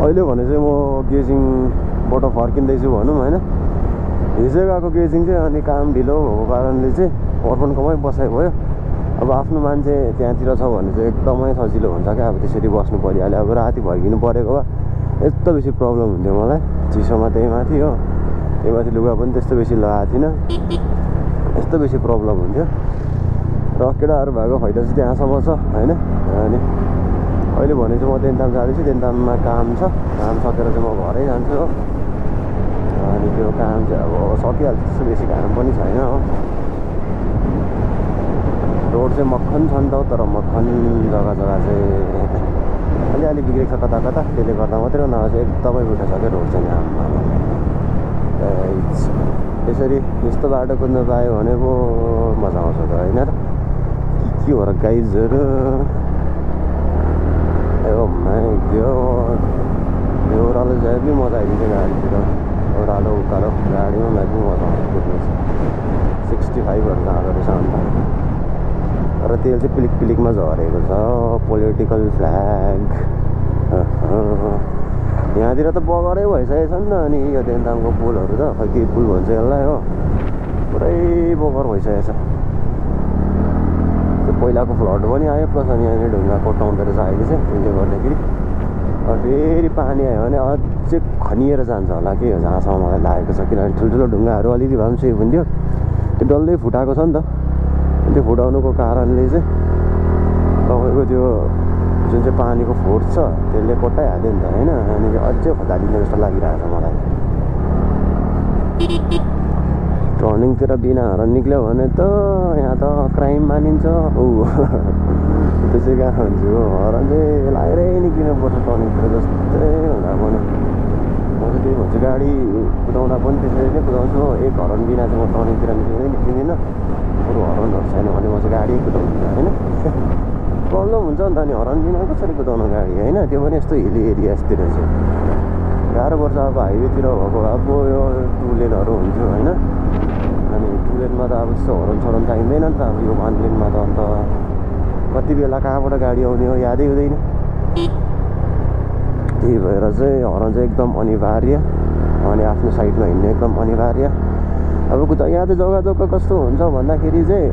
अहिले भने चाहिँ म गेजिङबाट फर्किँदैछु भनौँ होइन। हिजो गएको गेजिङ चाहिँ अनि काम ढिलो भएको कारणले चाहिँ अर्पणकोमै बसाइ भयो। अब आफ्नो मान्छे त्यहाँतिर छ भने चाहिँ एकदमै सजिलो हुन्छ क्या। अब त्यसरी बस्नु परिहाल्यो। अब राति भर्किनु परेको भए यस्तो बेसी प्रब्लम हुन्थ्यो मलाई। चिसोमा त्यही माथि हो, त्यही माथि लुगा पनि त्यस्तो बेसी लगाएको थिइनँ, यस्तो बेसी प्रब्लम हुन्थ्यो। र केटाहरू भएको फाइदा चाहिँ त्यहाँसम्म छ होइन। अनि अहिले भने चाहिँ म देन्ताम जाँदैछु। देन्ताममा काम छ, काम सकेर चाहिँ म घरै जान्छु हो। अनि त्यो काम चाहिँ अब सकिहाल्छ, त्यस्तो बेसी काम पनि छैन हो। रोड चाहिँ मक्खन छ नि त, तर मक्खन जग्गा चाहिँ अलिअलि बिग्रेको छ कता कता, त्यसले गर्दा मात्रै नभए चाहिँ एकदमै उठिसक्यो रोड चाहिँ आम्मा। यसरी यस्तो बाटो कुद्नु पायो भने पो मजा आउँछ त होइन र। के हो र गाइजहरू, यो ओह्रालो जाए पनि मजा आइदिन्छ गाडीतिर। ओह्रालो उकालो गाडीमा पनि मजा आउँछ कुद्नु चाहिँ। 65हरू जाँदो रहेछ अन्त। र तेल चाहिँ पिलिक पिलिकमा झरेको छ। पोलिटिकल फ्ल्याग यहाँतिर त बगरै भइसकेको छ नि त। अनि यो देन्तामको पुलहरू त खै के पुल भन्छ यसलाई हो, पुरै बगर भइसकेको छ। त्यो पहिलाको फ्लड पनि आयो, प्लस अनि यहाँनिर ढुङ्गा कोट्याउँदो रहेछ अहिले चाहिँ। त्यसले गर्दाखेरि फेरि पानी आयो भने अझै खनिएर जान्छ होला के हो, जहाँसम्म मलाई लागेको छ। किनभने ठुल्ठुलो ढुङ्गाहरू अलिअलि भए पनि सेफ हुन्थ्यो, त्यो डल्लै फुटाएको छ नि त। त्यो फुटाउनुको कारणले चाहिँ तपाईँको त्यो जुन चाहिँ पानीको फोर्स छ त्यसले कोट्याइहाल्यो नि त होइन। अनि अझै खदालिन्छ जस्तो लागिरहेको छ मलाई। टर्निङतिर बिना हरन निक्ल्यो भने त यहाँ त क्राइम मानिन्छ। त्यसै कहाँ भन्छु, हरन चाहिँ लगाएरै निक्लिनुपर्छ टर्निङतिर जस्तै हुँदा पनि। म चाहिँ त्यही भन्छु, गाडी कुदाउँदा पनि त्यसरी नै कुदाउँछु। एक हरन बिना चाहिँ म टर्निङतिर निक्लिँदिनँ। बरु हरनहरू छैन भने म चाहिँ गाडी कुदाउँदिनँ होइन। प्रब्लम हुन्छ नि त। अनि हरन बिना कसरी कुदाउनु गाडी होइन, त्यो पनि यस्तो हिली एरियाजतिर चाहिँ गाह्रो पर्छ। अब हाइवेतिर भएको अब यो 2 लेनहरू हुन्थ्यो होइन। अनि 2 लेनमा त अब त्यस्तो हरन सरन चाहिँदैन नि त। अब यो 1 लेनमा त अन्त कति बेला कहाँबाट गाडी आउने हो यादै हुँदैन। त्यही भएर चाहिँ हरन चाहिँ एकदम अनिवार्य। अनि आफ्नो साइडमा हिँड्ने एकदम अनिवार्य। अब यहाँ त जग्गा जग्गा कस्तो हुन्छ भन्दाखेरि चाहिँ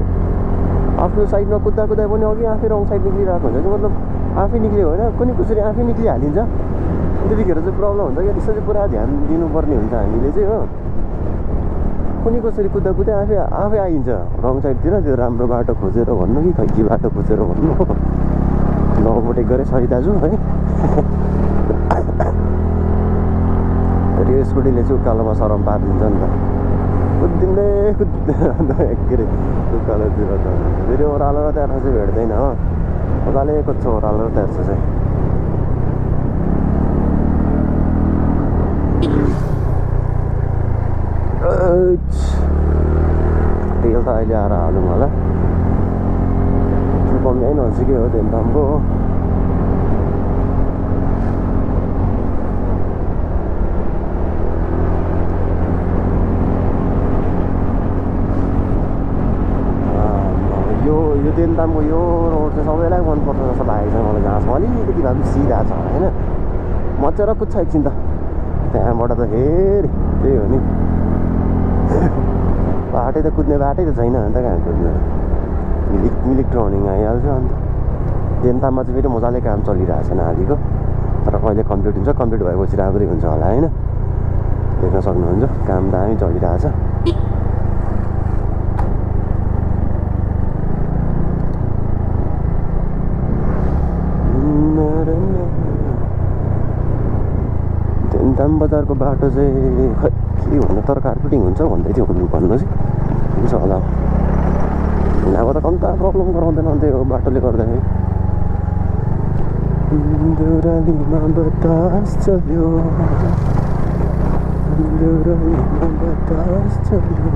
आफ्नो साइडमा कुद्दा पनि अघि आफै रङ साइड निक्लिरहेको हुन्छ कि, मतलब आफै निक्ल्यो होइन, कुनै कसरी आफै निक्लिहालिन्छ। त्यतिखेर चाहिँ प्रब्लम हुन्छ क्या। त्यस्तो चाहिँ पुरा ध्यान दिनुपर्ने हुन्छ हामीले चाहिँ हो। कुनै कसरी कुद्दा आफै आइन्छ रङ साइडतिर। त्यो राम्रो बाटो खोजेर भन्नु कि खै के बाटो खोजेर भन्नु, नओभरटेक गरेँ सरी दाजु है। त्यो स्कुटीले चाहिँ उकालोमा सरम पारिदिन्छ नि त। कुद्दिँदै के अरे उकालोतिर त फेरि ओह्रालो र त्यहाँ चाहिँ भेट्दैन हो। उकालै कुद्छ ओह्रालो र त्यहाँ चाहिँ। तेल त अहिले आएर हालौँ होला। त्यो पम्प यहीँ नजिकै हो देन्तामको हो। यो देन्तामको यो रोड चाहिँ सबैलाई मनपर्छ जस्तो लागेको छ मलाई। जहाँसम्म अलिकति भए पनि सिधा छ होइन, मजा कुद्छ एकछिन त। त्यहाँबाट त फेरि त्यही हो नि, बाटै त कुद्ने बाटै त छैन अन्त कहाँ कुद्नु। मिलिक टर्निङ आइहाल्छ। अन्त देन्ताममा चाहिँ फेरि मजाले काम चलिरहेको छ नालीको। तर कहिले कम्प्लिट हुन्छ, कम्प्लिट भएपछि राम्रै हुन्छ होला होइन। देख्न सक्नुहुन्छ काम दामी चलिरहेछ। देन्ताम बजारको बाटो चाहिँ खै के भन्नु, तर कार्पेटिङ हुन्छ भन्दै थियो भन्नु चाहिँ हुन्छ होला। अब त कम्ता प्रब्लम गराउँदैन अन्त यो बाटोले गर्दाखेरि। देउरालीमा बतास चल्यो, देउरालीमा बतास चल्यो,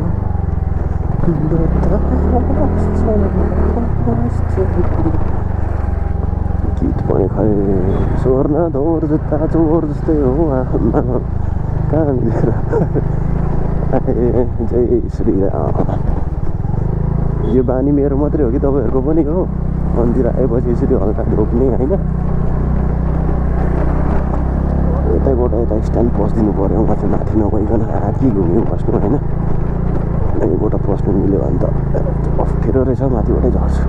गीत पनि खै स्वर्ण धोर जुत्ता चोर जस्तै हो कहाँ मिलेर। जय श्री राम। यो बानी मेरो मात्रै हो कि तपाईँहरूको पनि हो? मन्दिर आएपछि यसरी हल्का ढोक्ने होइन। यताबाट यता स्ट्यान्ड पस्दिनु पऱ्यो माथि माथि नगइकन हाकी घुम्यो बस्नु होइन यहीँबाट पस्नु मिल्यो भने त अप्ठ्यारो रहेछ माथिबाटै झर्छु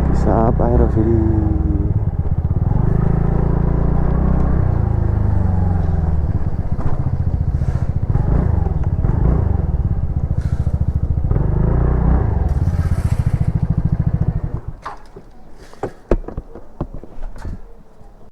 पिसाब आएर फेरि